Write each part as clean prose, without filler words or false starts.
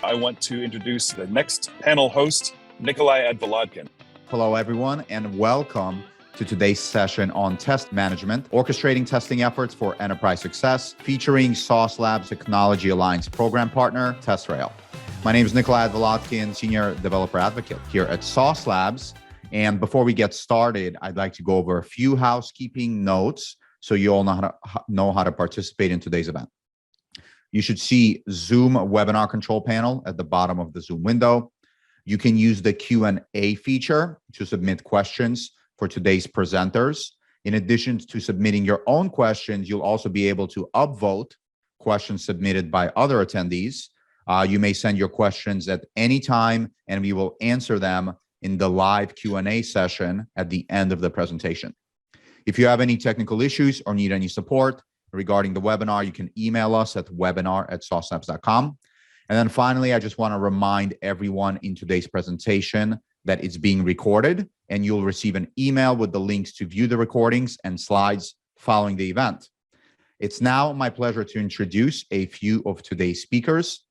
I want to introduce the next panel host, Nikolai Advolodkin. Hello, everyone, and welcome to today's session on test management, orchestrating testing efforts for enterprise success, featuring SauceLabs Technology Alliance program partner, TestRail. My name is Nikolai Advolodkin, Senior Developer Advocate here at SauceLabs. And before we get started, I'd like to go over a few housekeeping notes so you all know how to participate in today's event. You should see Zoom webinar control panel at the bottom of the Zoom window. You can use the Q&A feature to submit questions for today's presenters. In addition to submitting your own questions, you'll also be able to upvote questions submitted by other attendees. You may send your questions at any time, and we will answer them in the live Q&A session at the end of the presentation. If you have any technical issues or need any support regarding the webinar, you can email us at webinar@saucelabs.com. And then finally, I just want to remind everyone in today's presentation that it's being recorded, and you'll receive an email with the links to view the recordings and slides following the event. It's now my pleasure to introduce a few of today's speakers.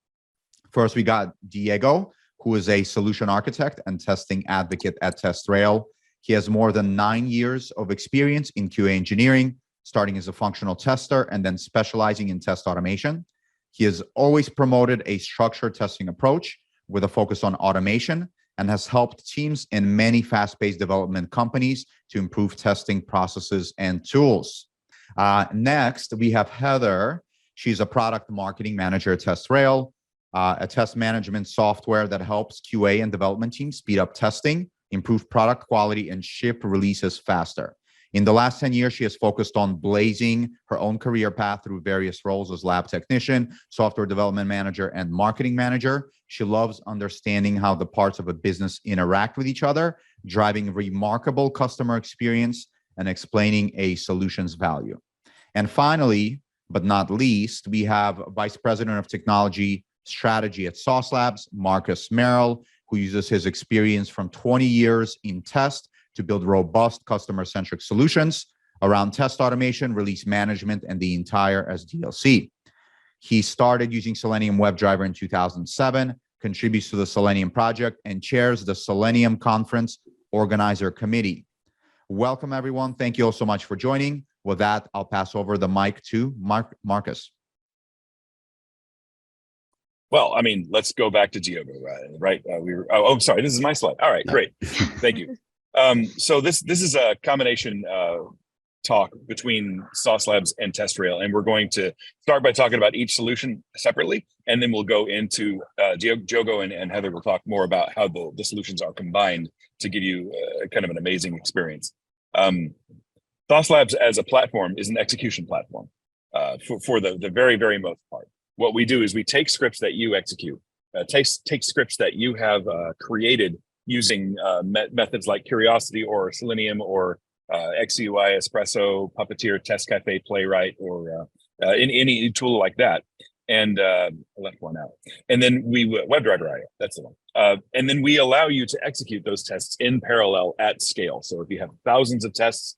First, we got Diego, who is a solution architect and testing advocate at TestRail. He has more than 9 years of experience in QA engineering, starting as a functional tester and then specializing in test automation. He has always promoted a structured testing approach with a focus on automation and has helped teams in many fast-paced development companies to improve testing processes and tools. Next, we have Heather. She's a product marketing manager at TestRail, a test management software that helps QA and development teams speed up testing, improve product quality, and ship releases faster. In the last 10 years, she has focused on blazing her own career path through various roles as lab technician, software development manager, and marketing manager. She loves understanding how the parts of a business interact with each other, driving remarkable customer experience, and explaining a solution's value. And finally, but not least, we have Vice President of Technology Strategy at SauceLabs, Marcus Merrill, who uses his experience from 20 years in test to build robust customer-centric solutions around test automation, release management, and the entire SDLC. He started using Selenium WebDriver in 2007, contributes to the Selenium project, and chairs the Selenium Conference Organizer Committee. Welcome, everyone. Thank you all so much for joining. With that, I'll pass over the mic to Marcus. Well, I mean, let's go back to Diego, right? Sorry, this is my slide. All right, great. Thank you. So this is a combination talk between SauceLabs and TestRail, and we're going to start by talking about each solution separately, and then we'll go into Diogo and Heather will talk more about how the solutions are combined to give you kind of an amazing experience. SauceLabs as a platform is an execution platform for the very, very most part. What we do is we take scripts that you execute, take scripts that you have created using methods like Curiosity or Selenium or XUI, Espresso, Puppeteer, Test Cafe, Playwright, or any tool like that. And I left one out. And then WebDriver IO, that's the one. And then we allow you to execute those tests in parallel at scale. So if you have thousands of tests,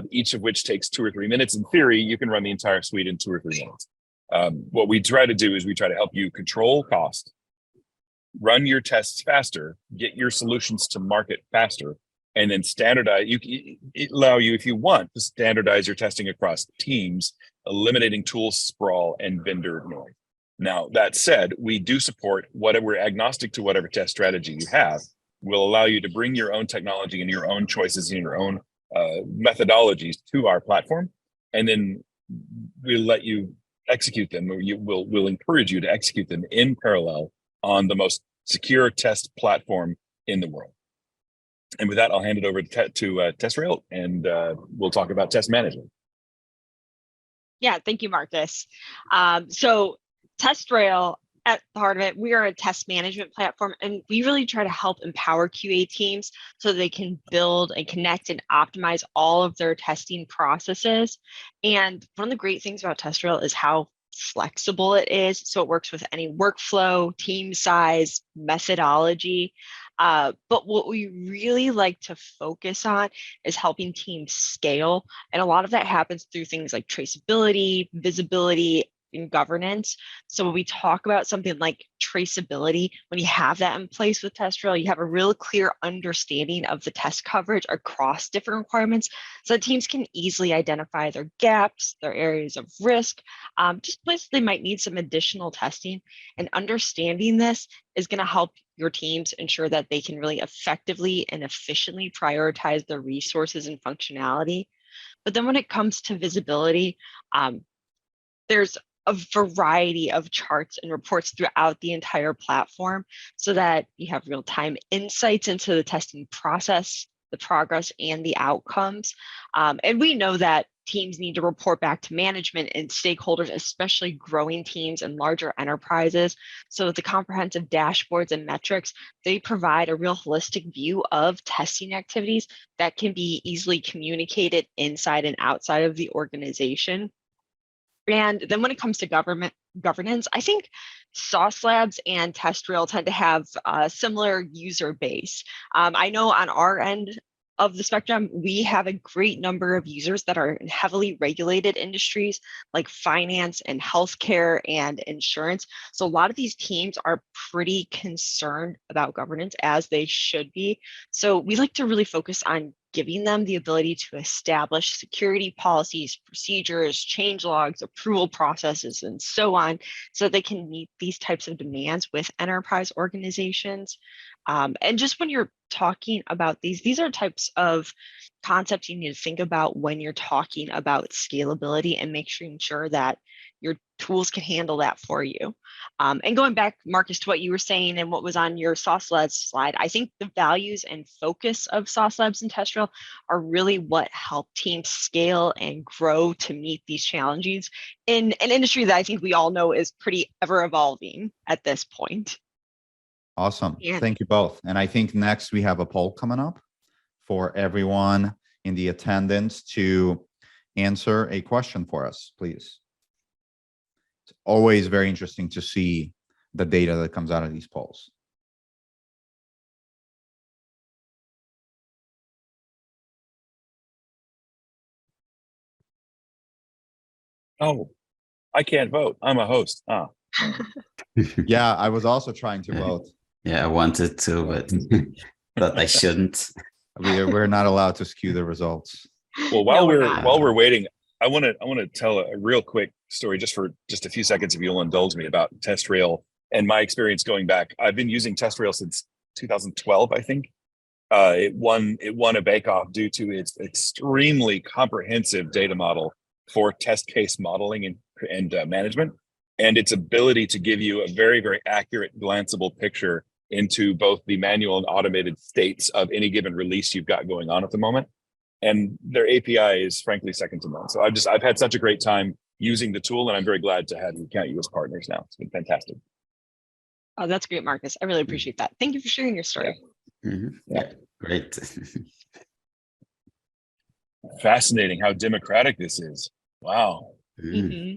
each of which takes 2 or 3 minutes, in theory, you can run the entire suite in 2 or 3 minutes. What we try to do is we try to help you control cost, run your tests faster, get your solutions to market faster, and then standardize. It allow you, if you want, to standardize your testing across teams, eliminating tool sprawl and vendor noise. Now, that said, we do support whatever, we're agnostic to whatever test strategy you have. We'll allow you to bring your own technology and your own choices and your own methodologies to our platform, and then we'll let you execute them, or we'll encourage you to execute them in parallel on the most secure test platform in the world. And with that, I'll hand it over to TestRail, and we'll talk about test management. Yeah, thank you, Marcus. So TestRail, at the heart of it, we are a test management platform, and we really try to help empower QA teams so they can build and connect and optimize all of their testing processes. And one of the great things about TestRail is how flexible it is. So it works with any workflow, team size, methodology. But what we really like to focus on is helping teams scale. And a lot of that happens through things like traceability, visibility, in governance. So when we talk about something like traceability, when you have that in place with TestRail, you have a real clear understanding of the test coverage across different requirements so that teams can easily identify their gaps, their areas of risk, just places they might need some additional testing. And understanding this is going to help your teams ensure that they can really effectively and efficiently prioritize their resources and functionality. But then when it comes to visibility, there's a variety of charts and reports throughout the entire platform so that you have real-time insights into the testing process, the progress, and the outcomes. And we know that teams need to report back to management and stakeholders, especially growing teams and larger enterprises. So the comprehensive dashboards and metrics, they provide a real holistic view of testing activities that can be easily communicated inside and outside of the organization. And then when it comes to governance, I think SauceLabs and TestRail tend to have a similar user base. I know on our end of the spectrum, we have a great number of users that are in heavily regulated industries like finance and healthcare and insurance. So a lot of these teams are pretty concerned about governance, as they should be. So we like to really focus on giving them the ability to establish security policies, procedures, change logs, approval processes, and so on, so that they can meet these types of demands with enterprise organizations. And just when you're talking about these are types of concepts you need to think about when you're talking about scalability and making sure that your tools can handle that for you. And going back, Marcus, to what you were saying and what was on your SauceLabs slide, I think the values and focus of SauceLabs and TestRail are really what help teams scale and grow to meet these challenges in an industry that I think we all know is pretty ever evolving at this point. Awesome. Thank you both. And I think next we have a poll coming up for everyone in the attendance to answer a question for us, please. It's always very interesting to see the data that comes out of these polls. Oh, I can't vote. I'm a host. Oh. Yeah, I was also trying to vote. Yeah, I wanted to, but but I shouldn't. We're not allowed to skew the results. Well, while we're waiting, I want to tell a real quick story just for just a few seconds, if you'll indulge me, about TestRail and my experience going back. I've been using TestRail since 2012, I think. It won a bake-off due to its extremely comprehensive data model for test case modeling and management, and its ability to give you a very, very accurate, glanceable picture into both the manual and automated states of any given release you've got going on at the moment. And their API is frankly second to none. So I've had such a great time using the tool, and I'm very glad to count you as partners now. It's been fantastic. Oh, that's great, Marcus. I really appreciate that. Thank you for sharing your story. Yeah, great. Fascinating how democratic this is. Wow. Mm-hmm.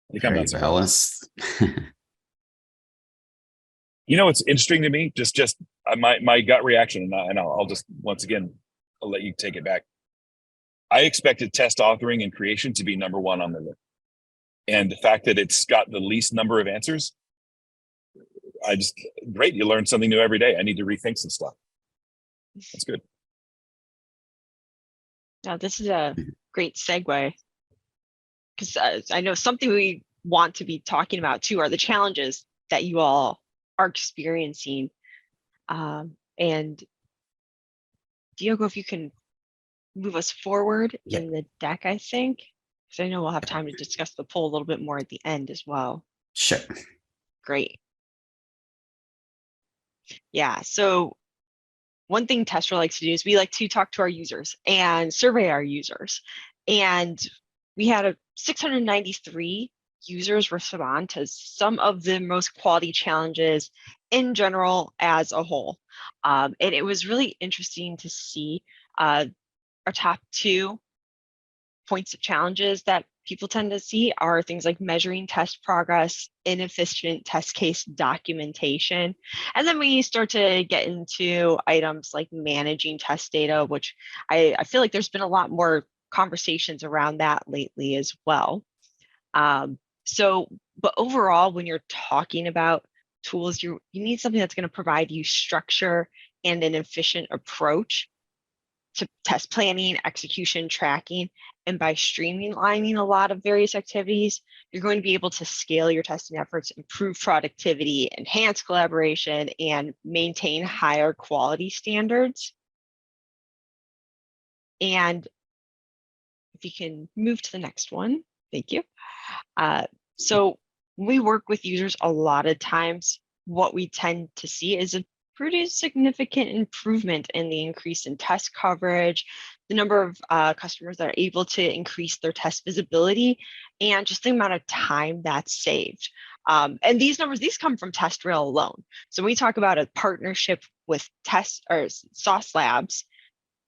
I think I'm not balanced. You know, it's interesting to me, just my gut reaction, and I'll just, once again, I'll let you take it back. I expected test authoring and creation to be number one on the list. And the fact that it's got the least number of answers, great, you learn something new every day. I need to rethink some stuff. That's good. Now, this is a great segue, because I know something we want to be talking about too are the challenges that you all are experiencing. And Diogo, if you can move us forward in the deck, I think, because I know we'll have time to discuss the poll a little bit more at the end as well. Sure. Great. Yeah, so one thing TestRail likes to do is we like to talk to our users and survey our users. And we had 693 users respond to some of the most quality challenges in general as a whole. And it was really interesting to see our top 2 points of challenges that people tend to see are things like measuring test progress, inefficient test case documentation. And then we start to get into items like managing test data, which I feel like there's been a lot more conversations around that lately as well. But overall, when you're talking about tools, you need something that's going to provide you structure and an efficient approach to test planning, execution, tracking. And by streamlining a lot of various activities, you're going to be able to scale your testing efforts, improve productivity, enhance collaboration, and maintain higher quality standards. And if you can move to the next one, thank you. So we work with users a lot of times. What we tend to see is a pretty significant improvement in the increase in test coverage, the number of customers that are able to increase their test visibility, and just the amount of time that's saved. And these numbers, these come from TestRail alone. So when we talk about a partnership with SauceLabs,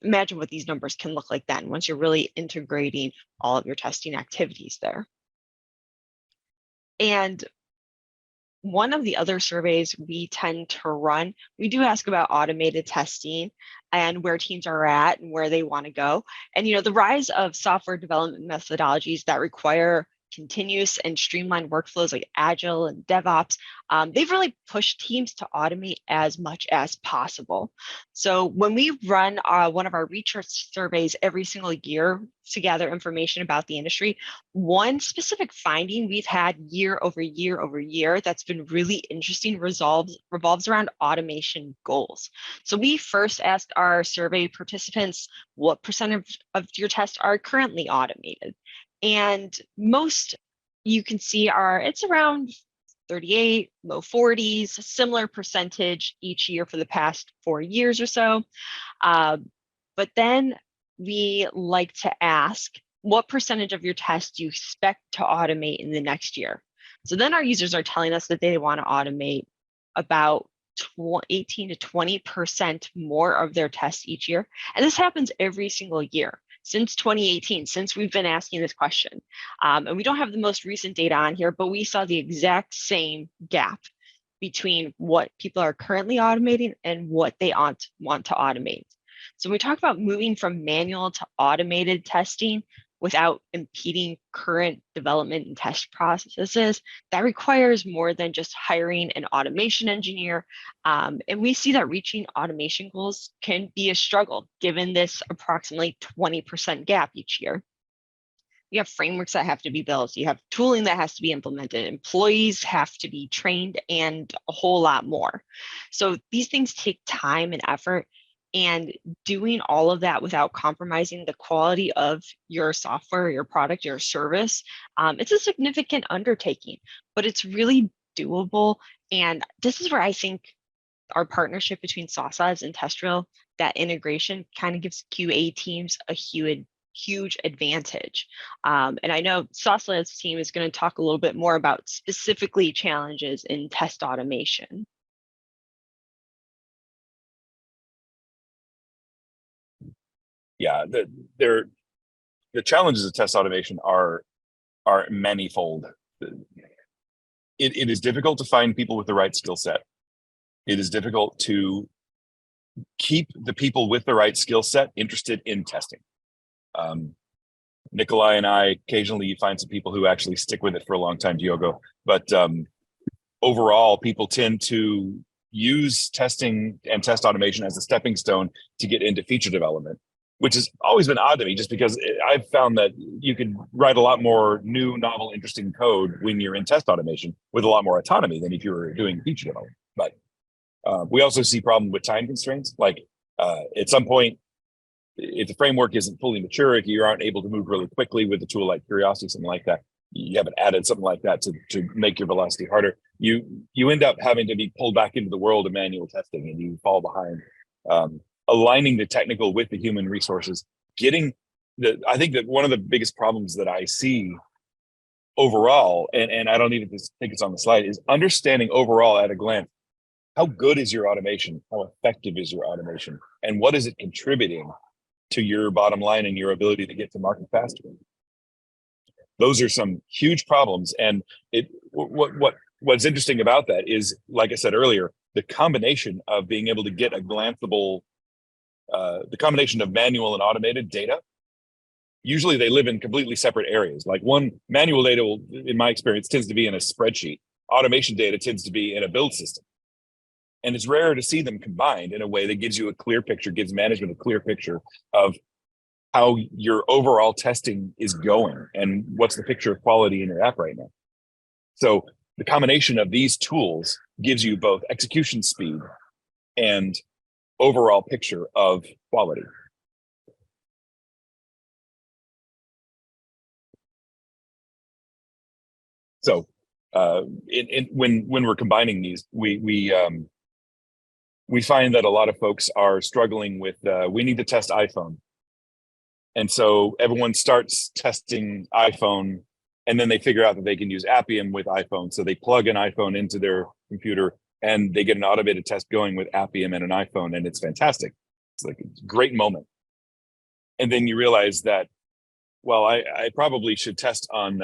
imagine what these numbers can look like then once you're really integrating all of your testing activities there. And one of the other surveys we tend to run, we do ask about automated testing and where teams are at and where they want to go. And the rise of software development methodologies that require continuous and streamlined workflows like Agile and DevOps, they've really pushed teams to automate as much as possible. So when we run one of our research surveys every single year to gather information about the industry, one specific finding we've had year over year over year that's been really interesting revolves around automation goals. So we first asked our survey participants, what percentage of your tests are currently automated? And most you can see it's around 38, low 40s, similar percentage each year for the past 4 years or so. But then we like to ask, what percentage of your tests do you expect to automate in the next year? So then our users are telling us that they want to automate about 18 to 20% more of their tests each year. And this happens every single year since 2018, since we've been asking this question. And we don't have the most recent data on here, but we saw the exact same gap between what people are currently automating and what they want to automate. So when we talk about moving from manual to automated testing without impeding current development and test processes, that requires more than just hiring an automation engineer. And we see that reaching automation goals can be a struggle given this approximately 20% gap each year. You have frameworks that have to be built. You have tooling that has to be implemented. Employees have to be trained and a whole lot more. So these things take time and effort. And doing all of that without compromising the quality of your software, your product, your service, it's a significant undertaking, but it's really doable. And this is where I think our partnership between SauceLabs and TestRail, that integration kind of gives QA teams a huge advantage. And I know SauceLabs team is going to talk a little bit more about specifically challenges in test automation. Yeah, the challenges of test automation are manifold. It is difficult to find people with the right skill set. It is difficult to keep the people with the right skill set interested in testing. Nikolai and I, occasionally you find some people who actually stick with it for a long time, Diogo, but overall, people tend to use testing and test automation as a stepping stone to get into feature development, which has always been odd to me, just because I've found that you could write a lot more new, novel, interesting code when you're in test automation with a lot more autonomy than if you were doing feature development. But we also see problem with time constraints. Like at some point, if the framework isn't fully mature, if you aren't able to move really quickly with a tool like Curiosity, something like that, you haven't added something like that to make your velocity harder, you end up having to be pulled back into the world of manual testing and you fall behind. Aligning the technical with the human resources, I think that one of the biggest problems that I see overall, and I don't even think it's on the slide, is understanding overall at a glance, how good is your automation? How effective is your automation? And what is it contributing to your bottom line and your ability to get to market faster? Those are some huge problems. And what's interesting about that is, like I said earlier, the combination of being able to get a glanceable, the combination of manual and automated data usually they live in completely separate areas. Like one manual data will, in my experience, tends to be in a spreadsheet. Automation data tends to be in a build system. And it's rare to see them combined in a way that gives you a clear picture, gives management a clear picture of how your overall testing is going and what's the picture of quality in your app right now. So the combination of these tools gives you both execution speed and overall picture of quality. So when we're combining these, we find that a lot of folks are struggling with, we need to test iPhone. And so everyone starts testing iPhone, and then they figure out that they can use Appium with iPhone. So they plug an iPhone into their computer and they get an automated test going with Appium and an iPhone, and it's fantastic. It's like a great moment. And then you realize that, well, I probably should test on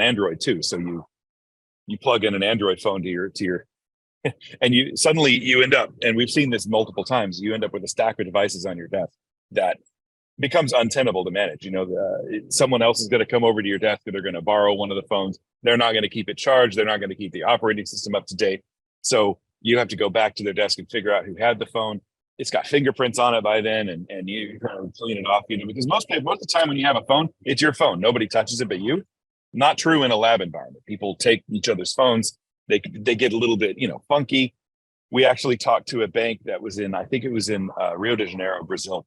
Android too. So you plug in an Android phone to your and you suddenly you end up, and we've seen this multiple times, you end up with a stack of devices on your desk that becomes untenable to manage. You know, someone else is going to come over to your desk and they're going to borrow one of the phones. They're not going to keep it charged. They're not going to keep the operating system up to date. So you have to go back to their desk and figure out who had the phone. It's got fingerprints on it by then, and you kind of clean it off, you know, because most of the time when you have a phone, it's your phone. Nobody touches it but you. Not true in a lab environment. People take each other's phones. They get a little bit, you know, funky. We actually talked to a bank that was in, I think it was in Rio de Janeiro, Brazil.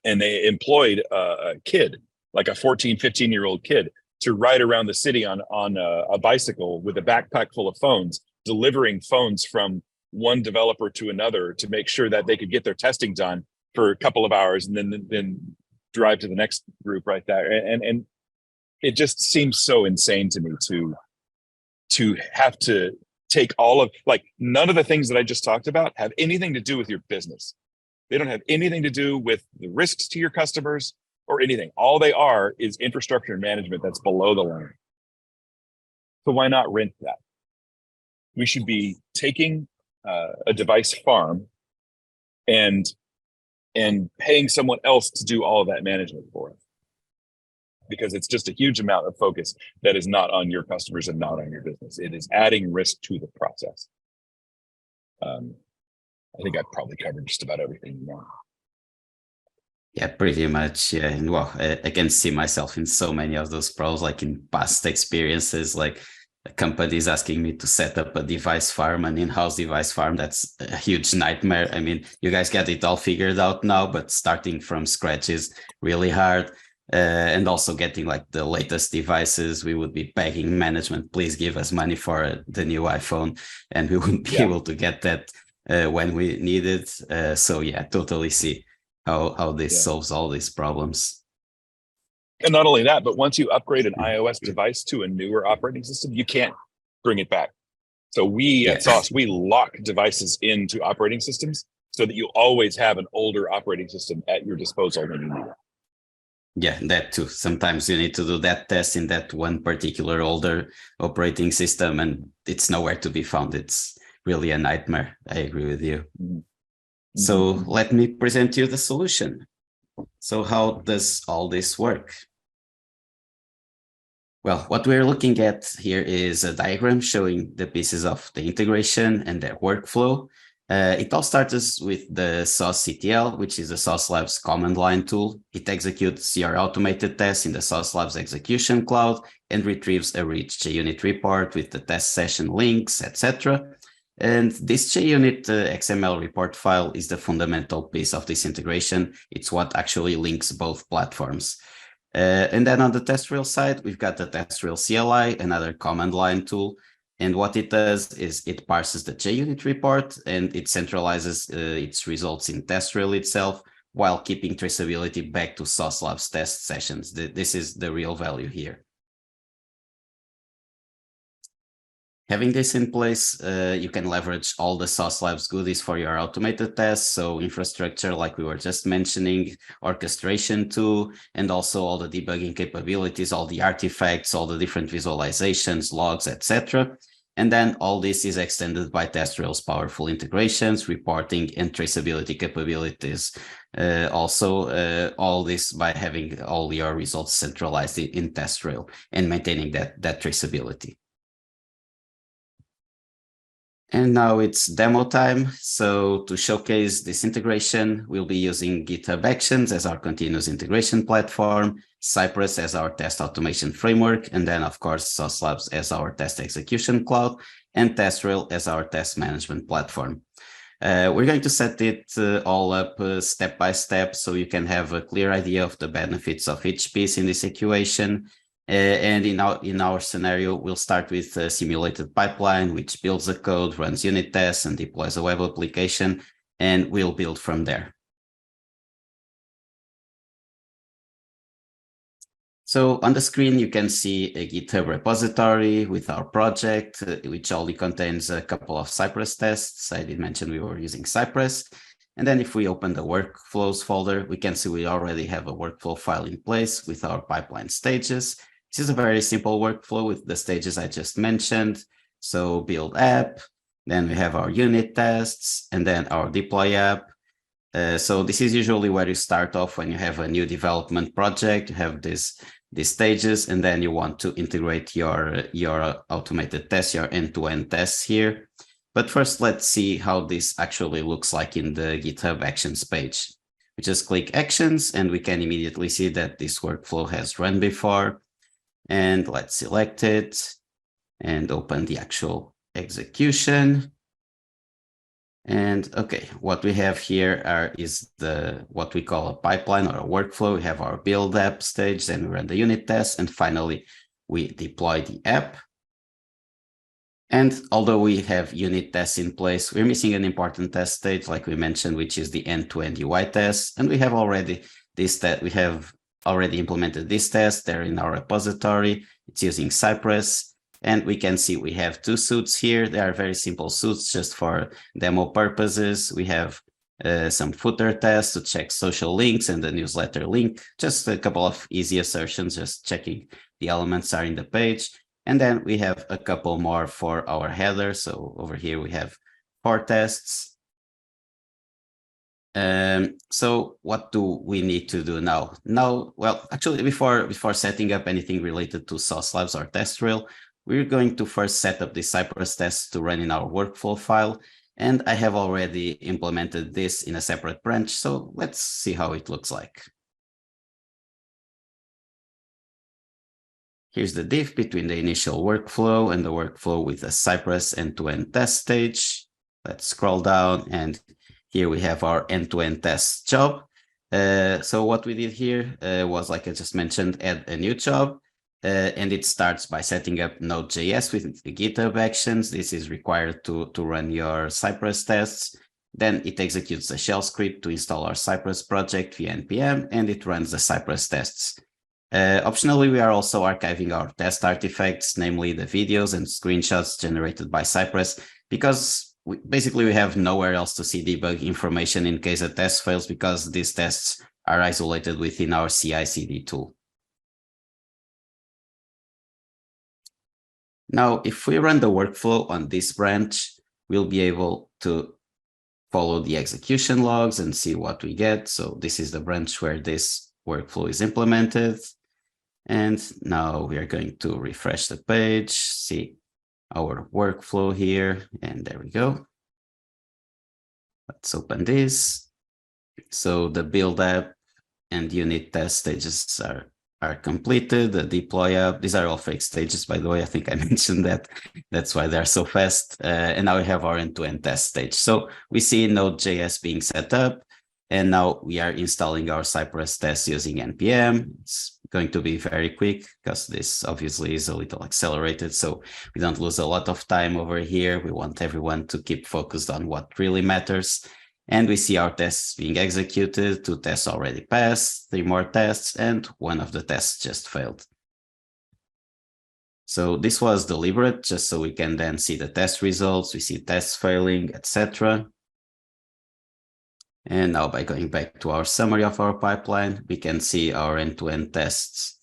And they employed a kid, like a 14, 15-year-old kid, to ride around the city on a bicycle with a backpack full of phones, delivering phones from one developer to another to make sure that they could get their testing done for a couple of hours and then drive to the next group right there. And it just seems so insane to me to have to take all of, like, none of the things that I just talked about have anything to do with your business. They don't have anything to do with the risks to your customers or anything. All they are is infrastructure management that's below the line. So why not rent that? We should be taking a device farm and paying someone else to do all of that management for us, because it's just a huge amount of focus that is not on your customers and not on your business. It is adding risk to the process. I think I've probably covered just about everything now. Yeah, pretty much. Yeah. And well, I can see myself in so many of those pros, like in past experiences, like companies asking me to set up a device farm, an in-house device farm. That's a huge nightmare. I mean, you guys get it all figured out now, but starting from scratch is really hard. And also getting like the latest devices, we would be begging management, please give us money for the new iPhone, and we wouldn't be able to get that when we need it. So yeah, totally see how this solves all these problems. And not only that, but once you upgrade an iOS device to a newer operating system, you can't bring it back. So we at Sauce, we lock devices into operating systems so that you always have an older operating system at your disposal when you need it. Yeah, that too. Sometimes you need to do that test in that one particular older operating system, and it's nowhere to be found. It's really a nightmare. I agree with you. Mm-hmm. So let me present you the solution. So how does all this work? Well, what we're looking at here is a diagram showing the pieces of the integration and their workflow. It all starts with the SauceCTL, which is a SauceLabs command line tool. It executes your automated tests in the SauceLabs execution cloud and retrieves a rich JUnit report with the test session links, etc. And this JUnit XML report file is the fundamental piece of this integration. It's what actually links both platforms. And then on the TestRail side, we've got the TestRail CLI, another command line tool. And what it does is it parses the JUnit report and it centralizes its results in TestRail itself while keeping traceability back to SauceLabs test sessions. This is the real value here. Having this in place, you can leverage all the SauceLabs goodies for your automated tests. So infrastructure, like we were just mentioning, orchestration too, and also all the debugging capabilities, all the artifacts, all the different visualizations, logs, etc. And then all this is extended by TestRail's powerful integrations, reporting, and traceability capabilities. All this by having all your results centralized in TestRail and maintaining that traceability. And now it's demo time. So to showcase this integration, we'll be using GitHub Actions as our continuous integration platform, Cypress as our test automation framework, and then of course, SauceLabs as our test execution cloud, and TestRail as our test management platform. We're going to set it all up step by step so you can have a clear idea of the benefits of each piece in this equation. And in our scenario, we'll start with a simulated pipeline, which builds the code, runs unit tests, and deploys a web application, and we'll build from there. So on the screen, you can see a GitHub repository with our project, which only contains a couple of Cypress tests. I did mention we were using Cypress. And then if we open the workflows folder, we can see we already have a workflow file in place with our pipeline stages. This is a very simple workflow with the stages I just mentioned. So build app, then we have our unit tests, and then our deploy app. So this is usually where you start off when you have a new development project. You have these stages, and then you want to integrate your automated tests, your end-to-end tests here. But first, let's see how this actually looks like in the GitHub Actions page. We just click Actions, and we can immediately see that this workflow has run before. And let's select it and open the actual execution. And okay, what we have here is what we call a pipeline or a workflow. We have our build app stage, then we run the unit tests, and finally we deploy the app. And although we have unit tests in place, we're missing an important test stage, like we mentioned, which is the end-to-end UI test. And we have already implemented this test. They're in our repository. It's using Cypress. And we can see we have two suits here. They are very simple suits just for demo purposes. We have some footer tests to check social links and the newsletter link. Just a couple of easy assertions, just checking the elements are in the page. And then we have a couple more for our header. So over here we have 4 tests. So what do we need to do now? Well, actually, before setting up anything related to SauceLabs or TestRail, we're going to first set up the Cypress tests to run in our workflow file. And I have already implemented this in a separate branch. So let's see how it looks like. Here's the diff between the initial workflow and the workflow with a Cypress end-to-end test stage. Let's scroll down, and here we have our end-to-end test job. So what we did here was, like I just mentioned, add a new job. And it starts by setting up Node.js with the GitHub Actions. This is required to run your Cypress tests. Then it executes a shell script to install our Cypress project via npm, and it runs the Cypress tests. Optionally, we are also archiving our test artifacts, namely the videos and screenshots generated by Cypress, because basically we have nowhere else to see debug information in case a test fails, because these tests are isolated within our CI/CD tool. Now, if we run the workflow on this branch, we'll be able to follow the execution logs and see what we get. So this is the branch where this workflow is implemented. And now we are going to refresh the page, see our workflow here, and there we go. Let's open this. So the build app and unit test stages are completed. The deploy app, these are all fake stages, by the way. I think I mentioned that. That's why they're so fast. And now we have our end-to-end test stage. So we see Node.js being set up, and now we are installing our Cypress tests using npm. It's going to be very quick because this obviously is a little accelerated, so we don't lose a lot of time over here. We want everyone to keep focused on what really matters. And we see our tests being executed. 2 tests already passed, 3 more tests, and 1 of the tests just failed. So this was deliberate, just so we can then see the test results. We see tests failing, etc. And now by going back to our summary of our pipeline, we can see our end-to-end tests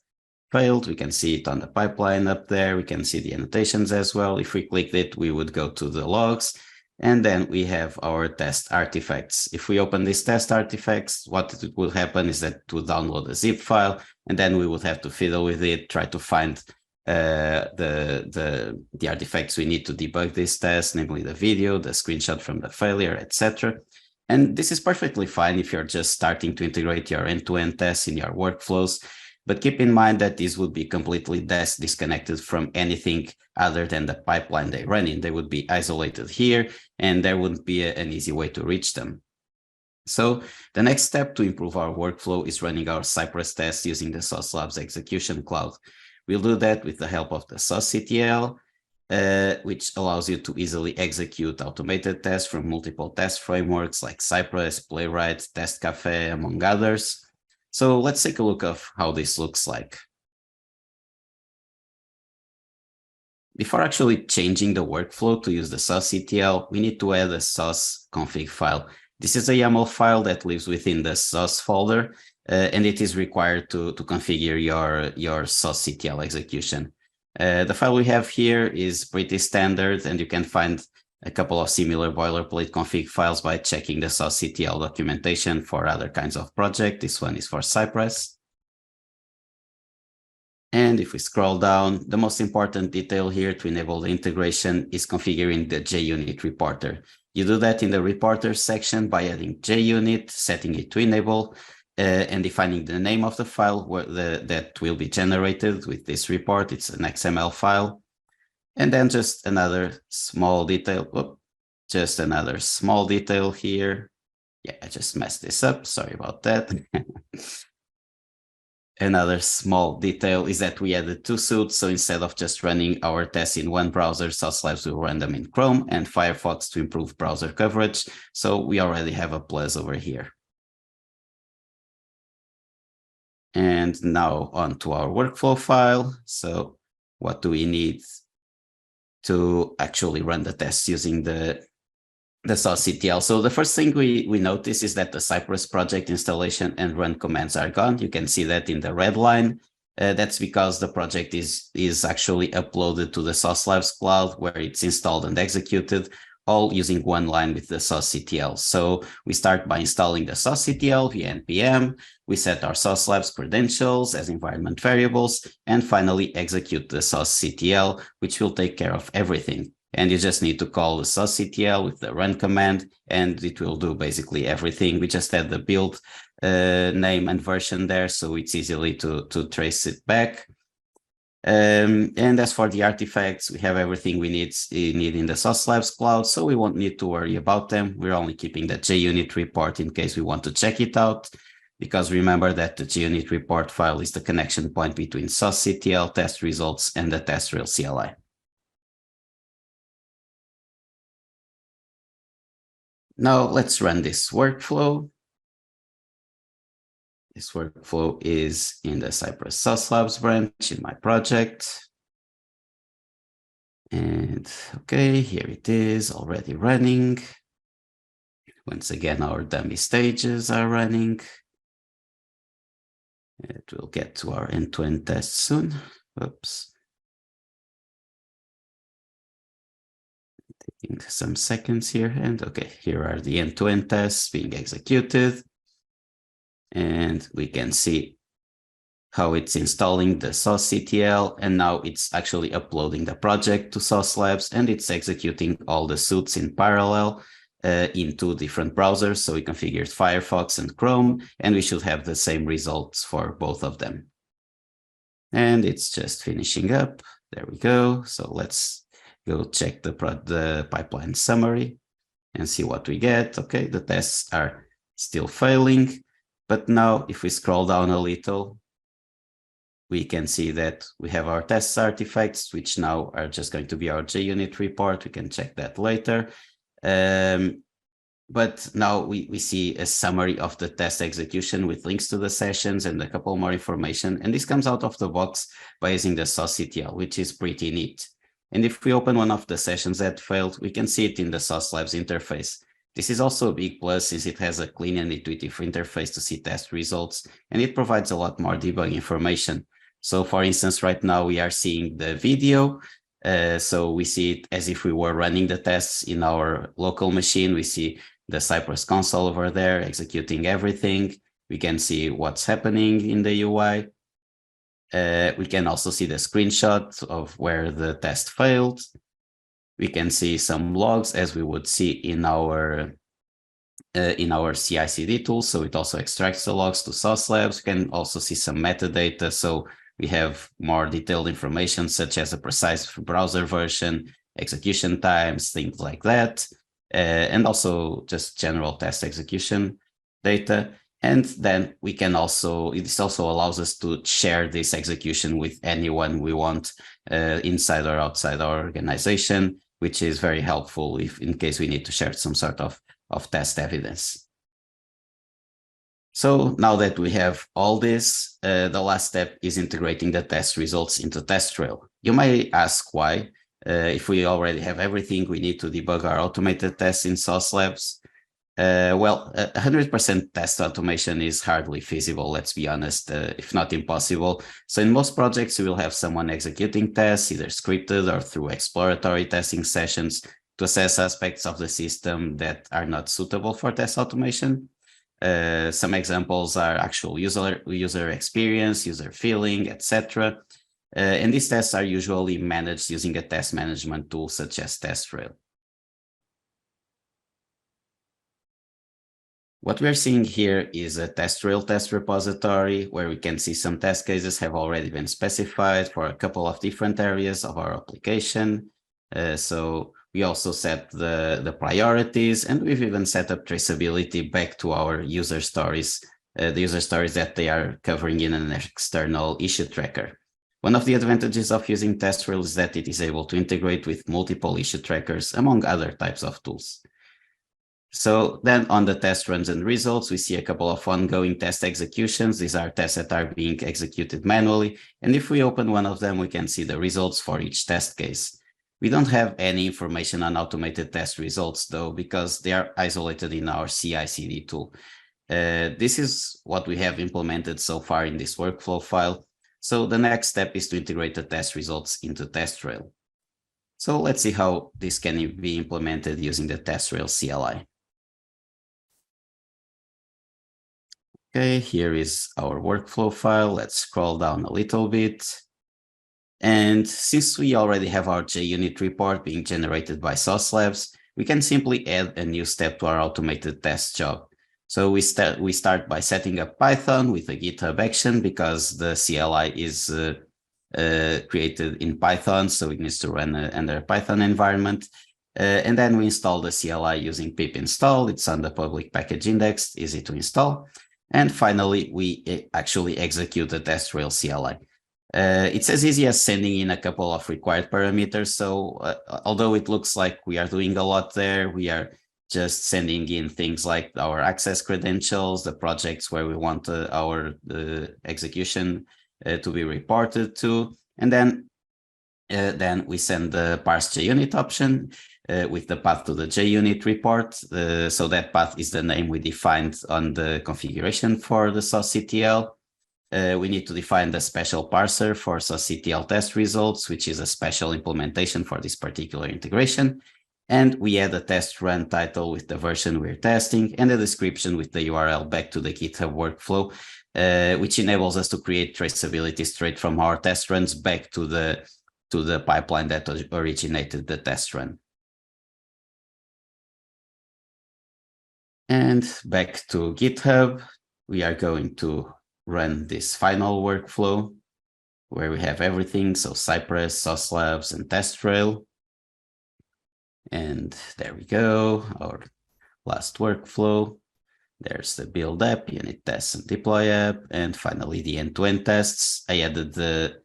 failed. We can see it on the pipeline up there. We can see the annotations as well. If we clicked it, we would go to the logs. And then we have our test artifacts. If we open these test artifacts, what will happen is that it will download a zip file, and then we would have to fiddle with it, try to find the artifacts we need to debug this test, namely the video, the screenshot from the failure, etc. And this is perfectly fine if you're just starting to integrate your end-to-end tests in your workflows. But keep in mind that these would be completely disconnected from anything other than the pipeline they run in. They would be isolated here, and there wouldn't be an easy way to reach them. So the next step to improve our workflow is running our Cypress tests using the SauceLabs execution cloud. We'll do that with the help of the SauceCTL, which allows you to easily execute automated tests from multiple test frameworks like Cypress, Playwright, Test Cafe, among others. So let's take a look at how this looks like. Before actually changing the workflow to use the SauceCTL, we need to add a sauce config file. This is a YAML file that lives within the sauce folder, and it is required to configure your SauceCTL execution. The file we have here is pretty standard, and you can find a couple of similar boilerplate config files by checking the SauceCTL documentation for other kinds of project. This one is for Cypress. And if we scroll down, the most important detail here to enable the integration is configuring the JUnit reporter. You do that in the reporter section by adding JUnit, setting it to enable, and defining the name of the file that will be generated with this report. It's an XML file. And then just another small detail. Another small detail here. Yeah, I just messed this up. Sorry about that. Another small detail is that we added two suites. So instead of just running our tests in one browser, SauceLabs will run them in Chrome and Firefox to improve browser coverage. So we already have a plus over here. And now on to our workflow file. So what do we need to actually run the tests using the SauceCTL? So the first thing we notice is that the Cypress project installation and run commands are gone. You can see that in the red line. That's because the project is actually uploaded to the SauceLabs cloud, where it's installed and executed, all using one line with the SauceCTL. So we start by installing the SauceCTL via npm. We set our SauceLabs credentials as environment variables, and finally execute the SauceCTL, which will take care of everything. And you just need to call the SauceCTL with the run command, and it will do basically everything. We just add the build name and version there, so it's easily to trace it back. And as for the artifacts, we have everything we need in the SauceLabs cloud, so we won't need to worry about them. We're only keeping the JUnit report in case we want to check it out, because remember that the JUnit report file is the connection point between SauceCTL test results and the TestRail CLI. Now let's run this workflow. This workflow is in the Cypress SauceLabs branch in my project. And okay, here it is already running. Once again, our dummy stages are running. It will get to our end-to-end test soon. Oops. Taking some seconds here. And okay, here are the end-to-end tests being executed. And we can see how it's installing the SauceCTL, and now it's actually uploading the project to SauceLabs, and it's executing all the suites in parallel in two different browsers. So we configured Firefox and Chrome, and we should have the same results for both of them. And it's just finishing up. There we go. So let's go check the pipeline summary and see what we get. Okay, the tests are still failing. But now if we scroll down a little, we can see that we have our test artifacts, which now are just going to be our JUnit report. We can check that later. But now we see a summary of the test execution with links to the sessions and a couple more information. And this comes out of the box by using the SauceCTL, which is pretty neat. And if we open one of the sessions that failed, we can see it in the SauceLabs interface. This is also a big plus since it has a clean and intuitive interface to see test results, and it provides a lot more debug information. So for instance, right now we are seeing the video. So we see it as if we were running the tests in our local machine. We see the Cypress console over there executing everything. We can see what's happening in the UI. We can also see the screenshot of where the test failed. We can see some logs as we would see in our CI/CD tool. So it also extracts the logs to SauceLabs. We can also see some metadata. So we have more detailed information such as a precise browser version, execution times, things like that, and also just general test execution data. And then we can also, this also allows us to share this execution with anyone we want inside or outside our organization, which is very helpful if in case we need to share some sort of test evidence. So now that we have all this, the last step is integrating the test results into TestRail. You may ask why. If we already have everything, we need to debug our automated tests in SauceLabs. Well, 100% test automation is hardly feasible, let's be honest, if not impossible. So in most projects, you will have someone executing tests, either scripted or through exploratory testing sessions to assess aspects of the system that are not suitable for test automation. Some examples are actual user experience, user feeling, etc. And these tests are usually managed using a test management tool such as TestRail. What we're seeing here is a TestRail test repository where we can see some test cases have already been specified for a couple of different areas of our application. So we also set the priorities, and we've even set up traceability back to our user stories, the user stories that they are covering in an external issue tracker. One of the advantages of using TestRail is that it is able to integrate with multiple issue trackers, among other types of tools. So then on the test runs and results, we see a couple of ongoing test executions. These are tests that are being executed manually. And if we open one of them, we can see the results for each test case. We don't have any information on automated test results, though, because they are isolated in our CI/CD tool. This is what we have implemented so far in this workflow file. So the next step is to integrate the test results into TestRail. So let's see how this can be implemented using the TestRail CLI. Okay, here is our workflow file. Let's scroll down a little bit. And since we already have our JUnit report being generated by SauceLabs, we can simply add a new step to our automated test job. So we start by setting up Python with a GitHub action because the CLI is created in Python, so it needs to run under a Python environment. And then we install the CLI using pip install. It's on the public package index, easy to install. And finally, we actually execute the TestRail CLI. It's as easy as sending in a couple of required parameters. So although it looks like we are doing a lot there, we are just sending in things like our access credentials, the projects where we want our execution to be reported to. And then we send the parse JUnit option with the path to the JUnit report. So that path is the name we defined on the configuration for the SauceCTL. We need to define the special parser for SauceCTL test results, which is a special implementation for this particular integration. And we add a test run title with the version we're testing and a description with the URL back to the GitHub workflow, which enables us to create traceability straight from our test runs back to the pipeline that originated the test run. And back to GitHub, we are going to run this final workflow where we have everything. So Cypress, SauceLabs, and TestRail. And there we go, our last workflow. There's the build app, unit tests, and deploy app, and finally the end-to-end tests. I added the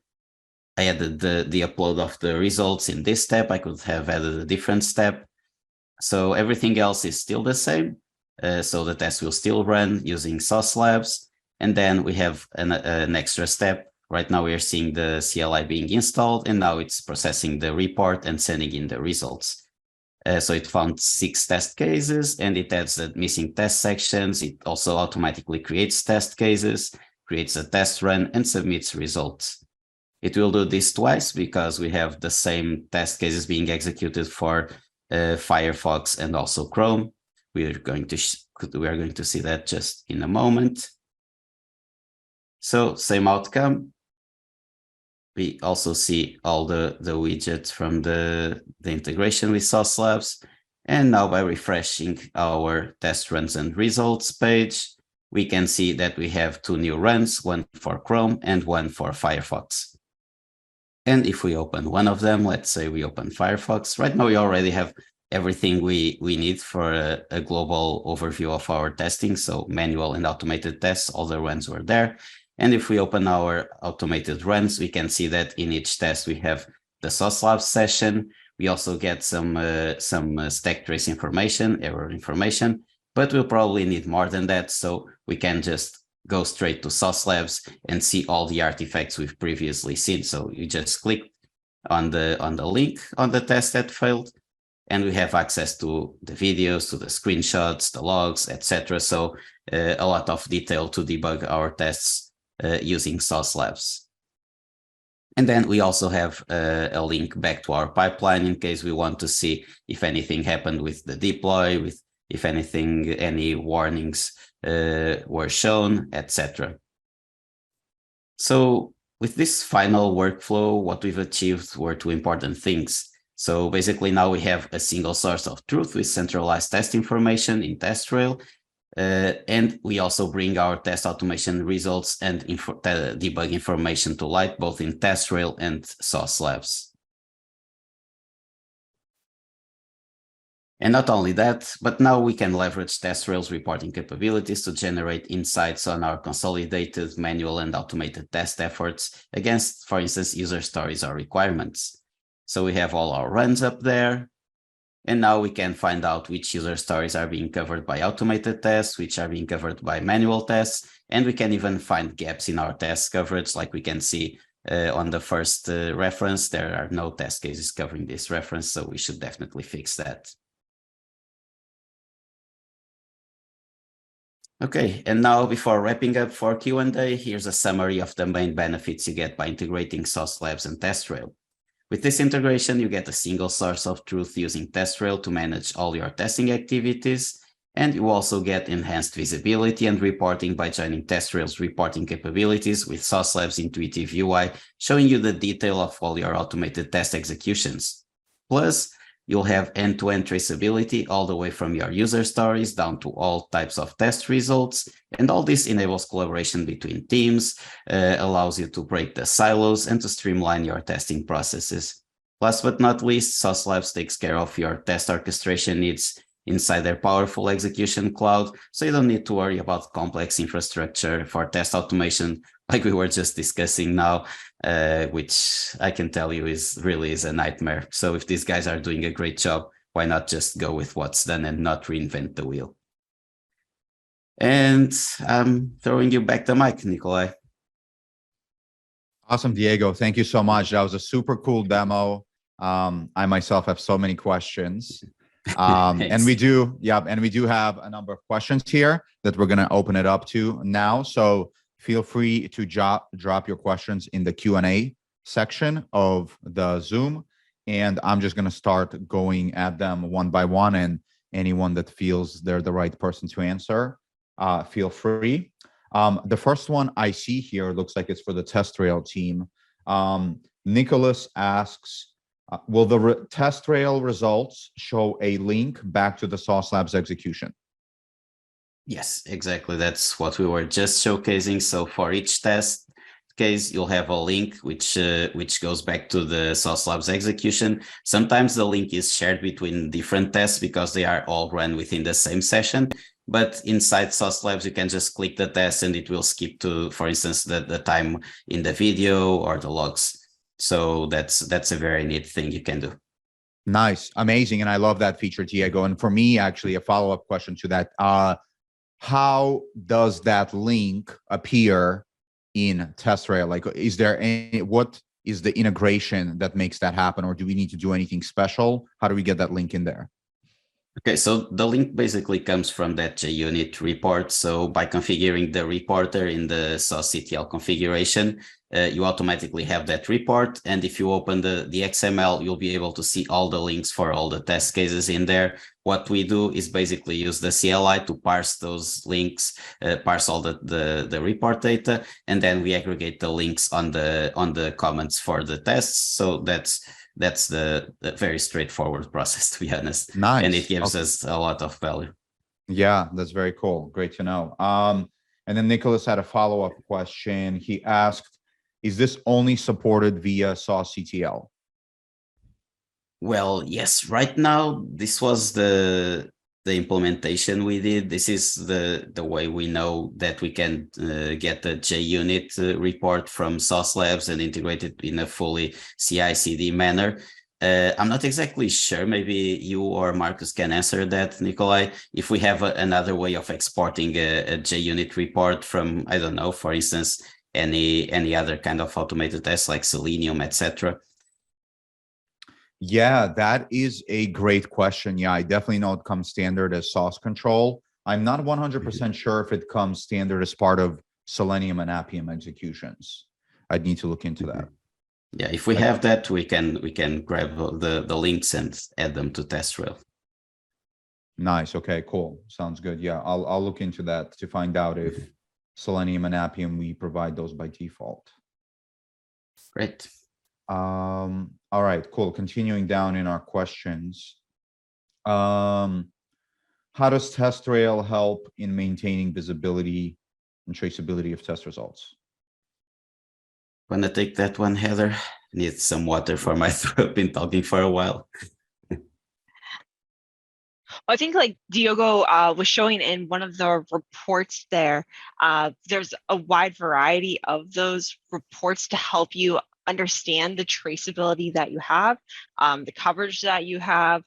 upload of the results in this step. I could have added a different step. So everything else is still the same. So the test will still run using SauceLabs. And then we have an extra step. Right now we are seeing the CLI being installed, and now it's processing the report and sending in the results. So it found 6 test cases, and it adds the missing test sections. It also automatically creates test cases, creates a test run, and submits results. It will do this twice because we have the same test cases being executed for Firefox and also Chrome. We are going to see that just in a moment. So same outcome. We also see all the widgets from the integration with SauceLabs. And now by refreshing our test runs and results page, we can see that we have 2 new runs, one for Chrome and one for Firefox. And if we open one of them, let's say we open Firefox, right now we already have everything we need for a global overview of our testing. So manual and automated tests, all the runs were there. And if we open our automated runs, we can see that in each test we have the SauceLabs session. We also get some stack trace information, error information, but we'll probably need more than that. So we can just go straight to SauceLabs and see all the artifacts we've previously seen. So you just click on the link on the test that failed, and we have access to the videos, to the screenshots, the logs, etc. So a lot of detail to debug our tests using SauceLabs. And then we also have a link back to our pipeline in case we want to see if anything happened with the deploy, if anything, any warnings were shown, etc. So with this final workflow, what we've achieved were 2 important things. So basically now we have a single source of truth with centralized test information in TestRail. And we also bring our test automation results and debug information to light, both in TestRail and SauceLabs. And not only that, but now we can leverage TestRail's reporting capabilities to generate insights on our consolidated manual and automated test efforts against, for instance, user stories or requirements. So we have all our runs up there. And now we can find out which user stories are being covered by automated tests, which are being covered by manual tests. And we can even find gaps in our test coverage, like we can see on the first reference. There are no test cases covering this reference, so we should definitely fix that. Okay, and now before wrapping up for Q&A, here's a summary of the main benefits you get by integrating SauceLabs and TestRail. With this integration, you get a single source of truth using TestRail to manage all your testing activities, and you also get enhanced visibility and reporting by joining TestRail's reporting capabilities with SauceLabs' intuitive UI, showing you the detail of all your automated test executions. Plus, you'll have end-to-end traceability all the way from your user stories down to all types of test results. And all this enables collaboration between teams, allows you to break the silos and to streamline your testing processes. Last but not least, SauceLabs takes care of your test orchestration needs inside their powerful execution cloud, so you don't need to worry about complex infrastructure for test automation like we were just discussing now, which I can tell you really is a nightmare. So if these guys are doing a great job, why not just go with what's done and not reinvent the wheel? And I'm throwing you back the mic, Nikolai. Awesome, Diego. Thank you so much. That was a super cool demo. I myself have so many questions. And we do have a number of questions here that we're going to open it up to now. So feel free to drop your questions in the Q&A section of the Zoom. And I'm just going to start going at them one by one, and anyone that feels they're the right person to answer, feel free. The first one I see here looks like it's for the TestRail team. Nicholas asks, will the TestRail results show a link back to the SauceLabs execution? Yes, exactly. That's what we were just showcasing. So for each test case, you'll have a link which goes back to the SauceLabs execution. Sometimes the link is shared between different tests because they are all run within the same session. But inside SauceLabs, you can just click the test and it will skip to, for instance, the time in the video or the logs. So that's a very neat thing you can do. Nice, amazing, and I love that feature, Diego. And for me, actually, a follow-up question to that: how does that link appear in TestRail? Like, is there what is the integration that makes that happen, or do we need to do anything special? How do we get that link in there? Okay, so the link basically comes from that JUnit report. So by configuring the reporter in the SauceCTL configuration, you automatically have that report. And if you open the XML, you'll be able to see all the links for all the test cases in there. What we do is basically use the CLI to parse those links, parse all the report data, and then we aggregate the links on the comments for the tests. So that's the very straightforward process, to be honest. Nice. And it gives us a lot of value. Yeah, that's very cool. Great to know. And then Nicholas had a follow-up question. He asked, is this only supported via SauceCTL? Well, yes, right now, this was the implementation we did. This is the way we know that we can get the JUnit report from SauceLabs and integrate it in a fully CI/CD manner. I'm not exactly sure. Maybe you or Marcus can answer that, Nikolai. If we have another way of exporting a JUnit report from, I don't know, for instance, any other kind of automated test like Selenium, etc. Yeah, that is a great question. Yeah, I definitely know it comes standard as source control. I'm not 100% sure if it comes standard as part of Selenium and Appium executions. I'd need to look into that. Yeah, if we have that, we can grab the links and add them to TestRail. Nice. Okay, cool. Sounds good. Yeah, I'll look into that to find out if Selenium and Appium, we provide those by default. Great. All right, cool. Continuing down in our questions. How does TestRail help in maintaining visibility and traceability of test results? Want to take that one, Heather? Need some water for my throat. Been talking for a while. I think like Diogo was showing in one of the reports there, there's a wide variety of those reports to help you understand the traceability that you have, the coverage that you have,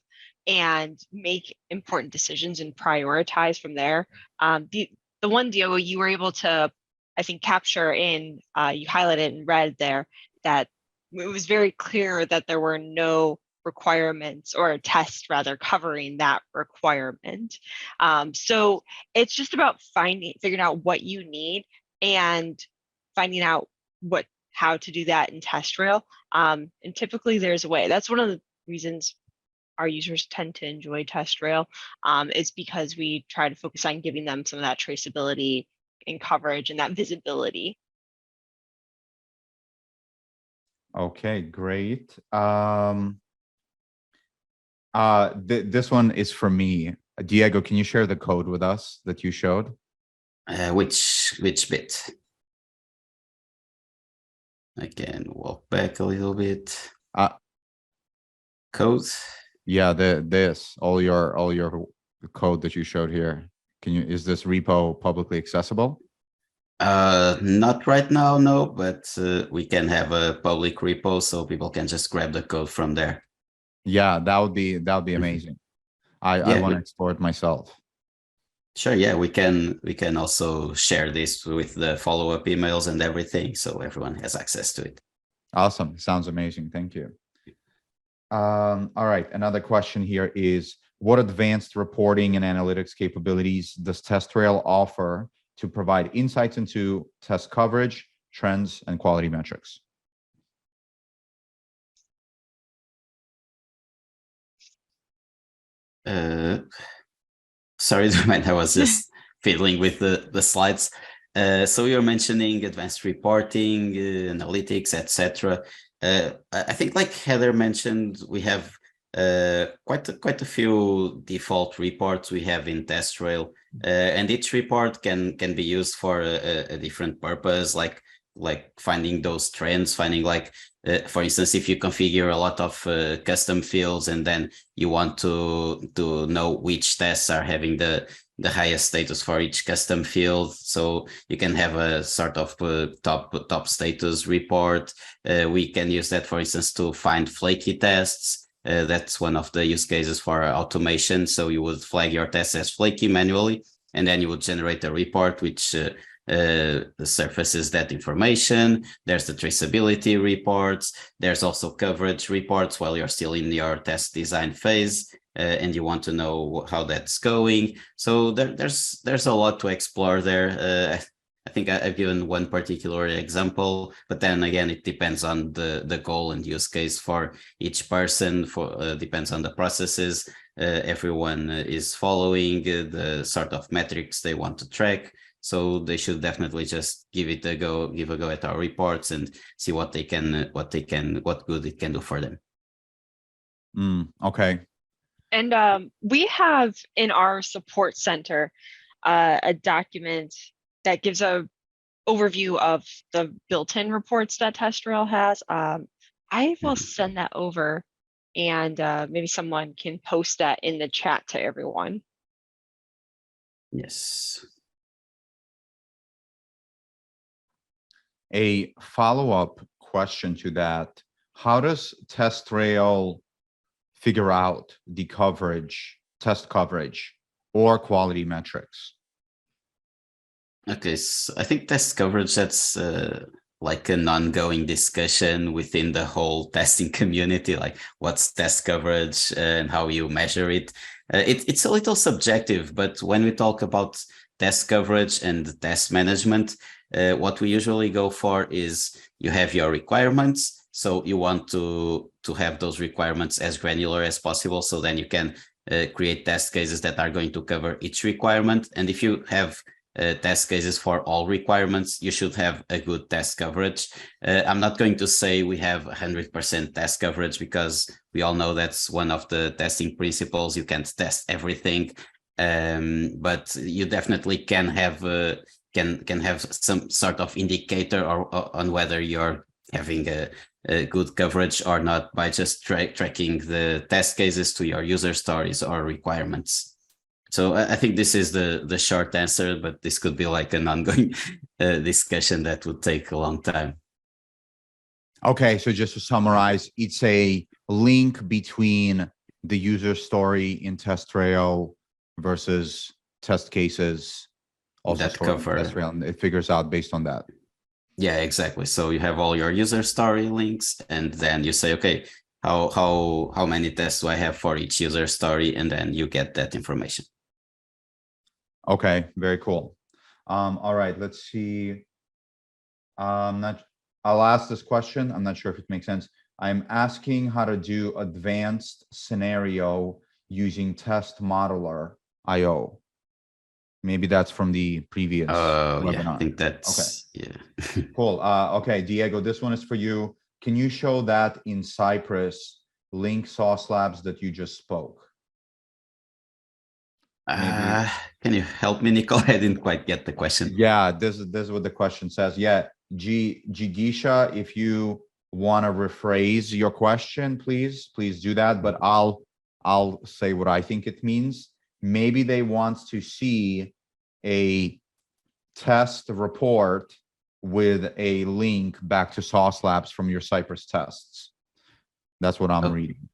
and make important decisions and prioritize from there. The one, Diogo, you were able to, I think, capture in, you highlighted in red there, that it was very clear that there were no requirements or a test rather covering that requirement. So it's just about figuring out what you need and finding out how to do that in TestRail. And typically there's a way. That's one of the reasons our users tend to enjoy TestRail, is because we try to focus on giving them some of that traceability and coverage and that visibility. Okay, great. This one is for me. Diego, can you share the code with us that you showed? Which bit? I can walk back a little bit. Code. Yeah, all your code that you showed here. Is this repo publicly accessible? Not right now, no, but we can have a public repo so people can just grab the code from there. Yeah, that would be amazing. I want to explore it myself. Sure, yeah, we can also share this with the follow-up emails and everything, so everyone has access to it. Awesome. Sounds amazing. Thank you. All right. Another question here is, what advanced reporting and analytics capabilities does TestRail offer to provide insights into test coverage, trends, and quality metrics? Sorry, I was just fiddling with the slides. So you're mentioning advanced reporting, analytics, etc. I think, like Heather mentioned, we have quite a few default reports we have in TestRail, and each report can be used for a different purpose, like finding those trends, finding for instance, if you configure a lot of custom fields and then you want to know which tests are having the highest status for each custom field, so you can have a sort of top status report. We can use that, for instance, to find flaky tests. That's one of the use cases for automation. So you would flag your tests as flaky manually, and then you would generate a report which surfaces that information. There's the traceability reports. There's also coverage reports while you're still in your test design phase. and you want to know how that's going. So there's a lot to explore there. I think I've given one particular example, but then again, it depends on the goal and use case for each person, depends on the processes everyone is following, the sort of metrics they want to track. So they should definitely just give a go at our reports and see what good it can do for them. Okay. And we have in our support center a document that gives a overview of the built-in reports that TestRail has. I will send that over, and maybe someone can post that in the chat to everyone. Yes. A follow-up question to that: how does TestRail figure out the test coverage, or quality metrics? Okay, so I think test coverage, that's like an ongoing discussion within the whole testing community, like what's test coverage and how you measure it. It's a little subjective, but when we talk about test coverage and test management, what we usually go for is you have your requirements. So you want to have those requirements as granular as possible. So then you can create test cases that are going to cover each requirement. And if you have test cases for all requirements, you should have a good test coverage. I'm not going to say we have 100% test coverage, because we all know that's one of the testing principles. You can't test everything, but you definitely can have some sort of indicator on whether you're having a good coverage or not by just tracking the test cases to your user stories or requirements. So I think this is the short answer, but this could be like an ongoing discussion that would take a long time. Okay, so just to summarize, it's a link between the user story in TestRail versus test cases also That stored in cover TestRail, and it figures out based on that. Yeah, exactly. So you have all your user story links, and then you say, okay, how many tests do I have for each user story, and then you get that information. Okay, very cool. All right, let's see. I'll ask this question. I'm not sure if it makes sense. I'm asking how to do advanced scenario using test modeler IO. Maybe that's from the previous webinar. Yeah, I think that's okay. Yeah. Cool. Okay, Diego, this one is for you. Can you show that in Cypress link SauceLabs that you just spoke? Can you help me, Nicole? I didn't quite get the question. Yeah, this is what the question says. Yeah, Jigisha, if you want to rephrase your question, please do that. But I'll say what I think it means. Maybe they want to see a test report with a link back to SauceLabs from your Cypress tests. That's what I'm reading.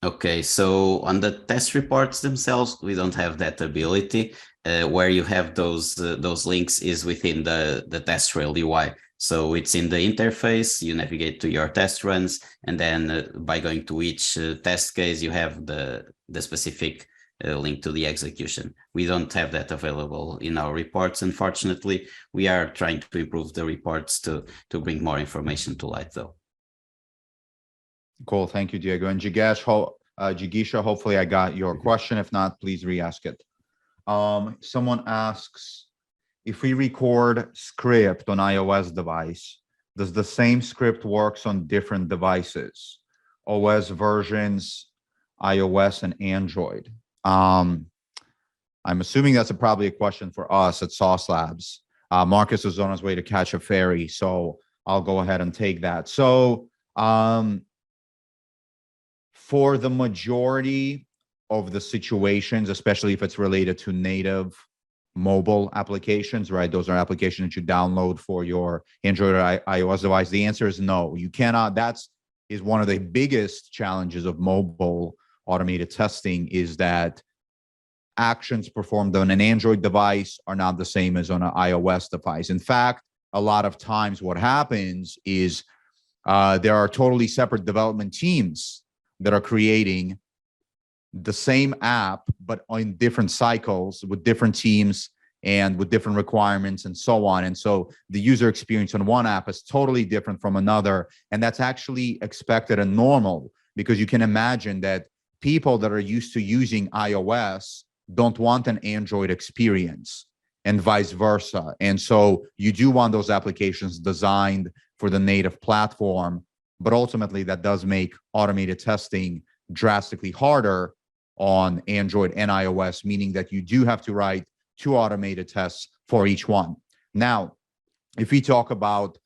Okay, so on the test reports themselves, we don't have that ability. Where you have those links is within the TestRail UI. So it's in the interface, you navigate to your test runs, and then by going to each test case, you have the specific link to the execution. We don't have that available in our reports, unfortunately. We are trying to improve the reports to bring more information to light, though. Cool, thank you, Diego. And Jigisha, hopefully I got your question. If not, please re-ask it. Someone asks, if we record script on iOS device, does the same script works on different devices, OS versions, iOS and Android? I'm assuming that's probably a question for us at SauceLabs. Marcus is on his way to catch a ferry, so I'll go ahead and take that. So for the majority of the situations, especially if it's related to native mobile applications, right? Those are applications that you download for your Android or iOS device. The answer is no. You cannot. That is one of the biggest challenges of mobile automated testing, is that actions performed on an Android device are not the same as on an iOS device. In fact, a lot of times what happens is there are totally separate development teams that are creating the same app, but in different cycles with different teams and with different requirements and so on. And so the user experience on one app is totally different from another. And that's actually expected and normal, because you can imagine that people that are used to using iOS don't want an Android experience and vice versa. And so you do want those applications designed for the native platform, but ultimately that does make automated testing drastically harder on Android and iOS, meaning that you do have to write 2 automated tests for each one. Now, if we talk about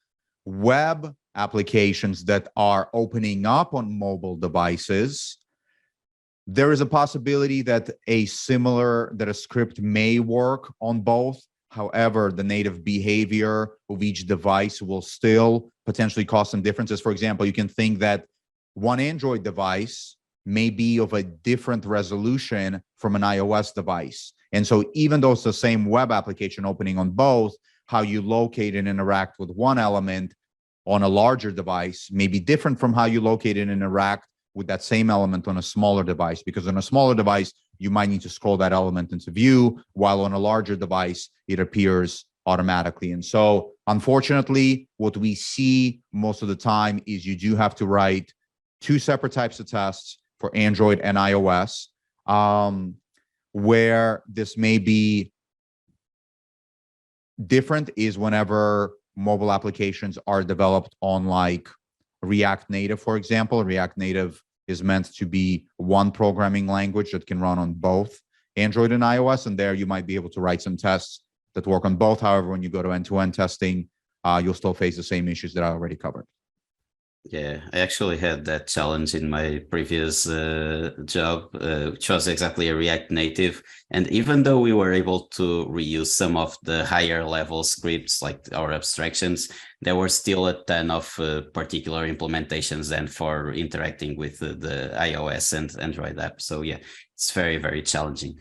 web applications that are opening up on mobile devices, there is a possibility that a script may work on both. However, the native behavior of each device will still potentially cause some differences. For example, you can think that one Android device may be of a different resolution from an iOS device. And so even though it's the same web application opening on both, how you locate and interact with one element on a larger device may be different from how you locate and interact with that same element on a smaller device, because on a smaller device, you might need to scroll that element into view, while on a larger device, it appears automatically. And so unfortunately, what we see most of the time is you do have to write 2 separate types of tests for Android and iOS. Where this may be different is whenever mobile applications are developed on like React Native, for example. React Native is meant to be one programming language that can run on both Android and iOS, and there you might be able to write some tests that work on both. However, when you go to end-to-end testing, you'll still face the same issues that I already covered. Yeah, I actually had that challenge in my previous job, which was exactly a React Native. And even though we were able to reuse some of the higher level scripts, like our abstractions, there were still a ton of particular implementations then for interacting with the iOS and Android app. So yeah, it's very, very challenging.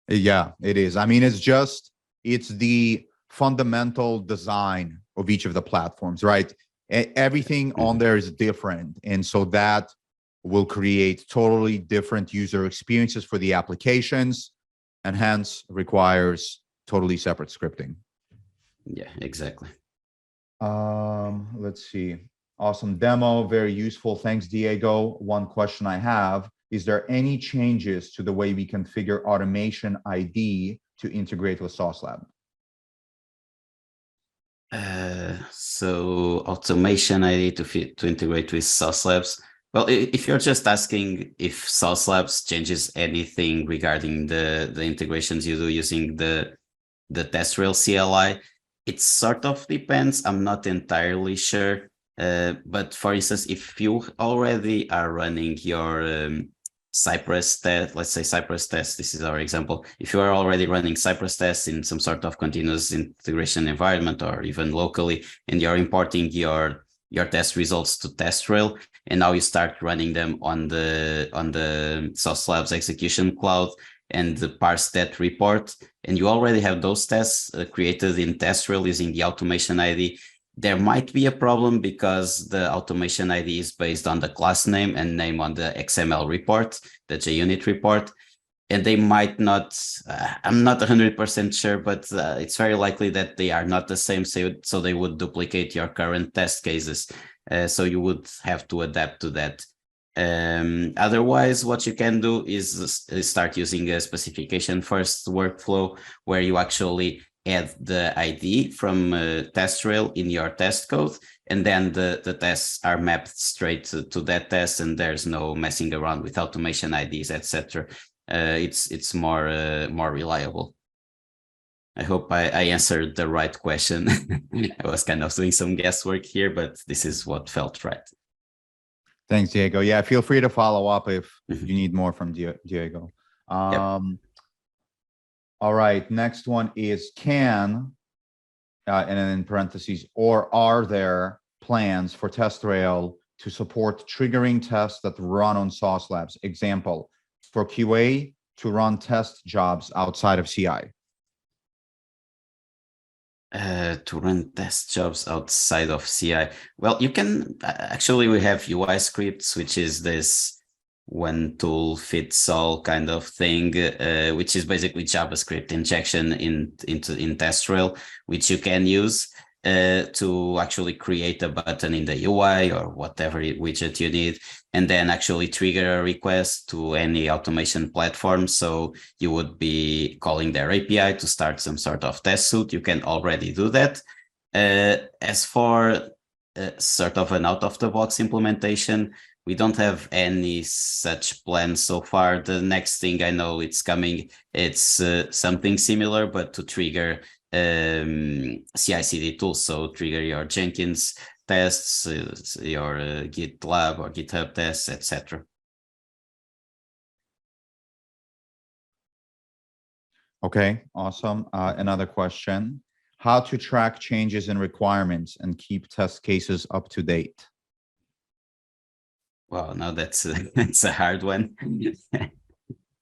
Yeah, it is. I mean, it's the fundamental design of each of the platforms, right? Everything on there is different. And so that will create totally different user experiences for the applications, and hence requires totally separate scripting. Yeah, exactly. Let's see. Awesome demo, very useful. Thanks, Diego. One question I have, is there any changes to the way we configure automation ID to integrate with SauceLab? So automation ID to integrate with SauceLabs. Well, if you're just asking if SauceLabs changes anything regarding the integrations you do using the TestRail CLI, it sort of depends. I'm not entirely sure. But for instance, if you already are running your Cypress test, let's say Cypress test, this is our example. If you are already running Cypress tests in some sort of continuous integration environment or even locally, and you're importing your test results to TestRail, and now you start running them on the SauceLabs execution cloud and parse that report, and you already have those tests created in TestRail using the automation ID, there might be a problem because the automation ID is based on the class name and name on the XML report, the JUnit report, and they might not, I'm not 100% sure, but it's very likely that they are not the same, so they would duplicate your current test cases. So you would have to adapt to that. Otherwise, what you can do is start using a specification first workflow where you actually add the ID from TestRail in your test code, and then the tests are mapped straight to that test, and there's no messing around with automation IDs, etc. It's more reliable. I hope I answered the right question. I was kind of doing some guesswork here, but this is what felt right. Thanks, Diego. Yeah, feel free to follow up if you need more from Diego. Yep. All right, next one is and then in parentheses, or are there plans for TestRail to support triggering tests that run on SauceLabs? Example, for QA to run test jobs outside of CI. To run test jobs outside of CI. Well, you can, actually we have UI scripts, which is this one tool fits all kind of thing, which is basically JavaScript injection in TestRail, which you can use to actually create a button in the UI or whatever widget you need, and then actually trigger a request to any automation platform. So you would be calling their API to start some sort of test suite. You can already do that. As for sort of an out-of-the-box implementation, we don't have any such plans so far. The next thing I know it's coming, it's something similar, but to trigger CI/CD tools. So trigger your Jenkins tests, your GitLab or GitHub tests, etc. Okay, awesome. Another question. How to track changes in requirements and keep test cases up to date? Well, now that's a hard one.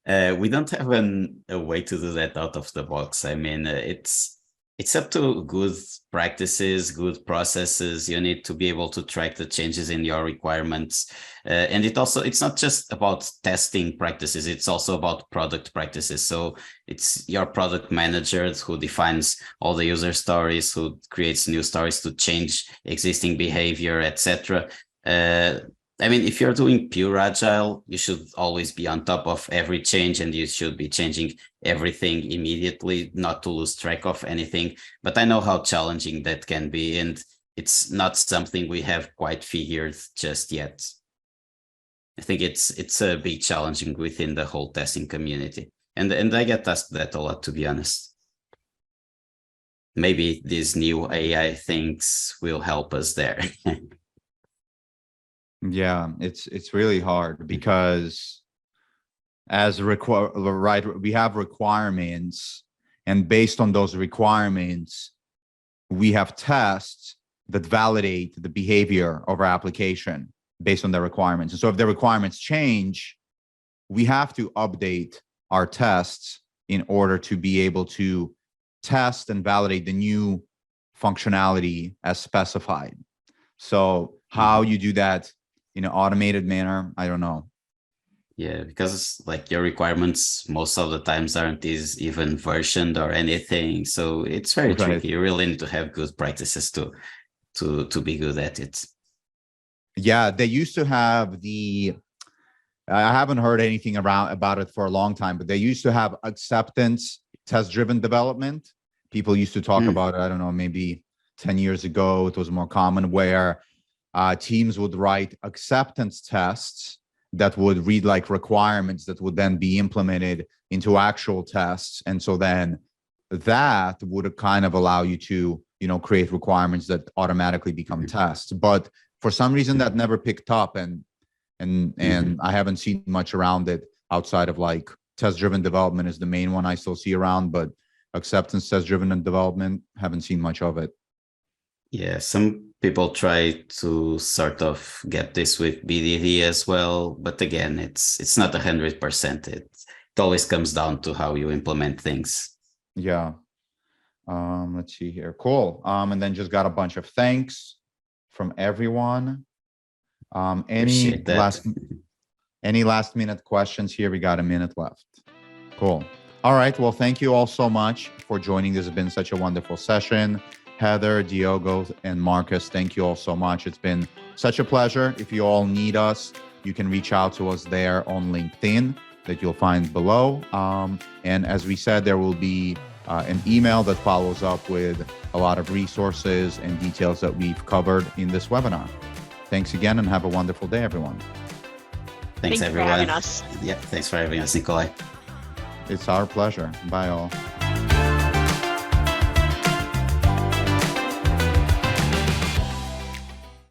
We don't have a way to do that out of the box. I mean, it's up to good practices, good processes. You need to be able to track the changes in your requirements. And it's not just about testing practices, it's also about product practices. So it's your product manager who defines all the user stories, who creates new stories to change existing behavior, etc. I mean, if you're doing pure agile, you should always be on top of every change and you should be changing everything immediately, not to lose track of anything. But I know how challenging that can be, and it's not something we have quite figured just yet. I think it's a big challenging within the whole testing community. And I get asked that a lot, to be honest. Maybe these new AI things will help us there. Yeah, it's really hard because as we have requirements, and based on those requirements, we have tests that validate the behavior of our application based on the requirements. And so if the requirements change, we have to update our tests in order to be able to test and validate the new functionality as specified. So how you do that in an automated manner, I don't know. Yeah, because like your requirements most of the times aren't even versioned or anything. So it's very tricky. You really need to have good practices to be good at it. Yeah, they used to have I haven't heard anything about it for a long time, but they used to have acceptance test-driven development. People used to talk about it, I don't know, maybe 10 years ago, it was more common, where teams would write acceptance tests that would read like requirements that would then be implemented into actual tests. And so then that would kind of allow you to, create requirements that automatically become tests. But for some reason that never picked up, and I haven't seen much around it outside of like test-driven development is the main one I still see around, but acceptance test-driven development, haven't seen much of it. Yeah, some people try to sort of get this with BDD as well, but again, it's not 100%. It always comes down to how you implement things. Yeah. Let's see here. Cool. And then just got a bunch of thanks from everyone. Any last minute questions here? We got a minute left. Cool. All right. Well, thank you all so much for joining. This has been such a wonderful session. Heather, Diogo, and Marcus, thank you all so much. It's been such a pleasure. If you all need us, you can reach out to us there on LinkedIn that you'll find below. And as we said, there will be an email that follows up with a lot of resources and details that we've covered in this webinar. Thanks again and have a wonderful day, everyone. Thanks everyone. For having us. Yeah, thanks for having us, Nikolai. It's our pleasure. Bye all.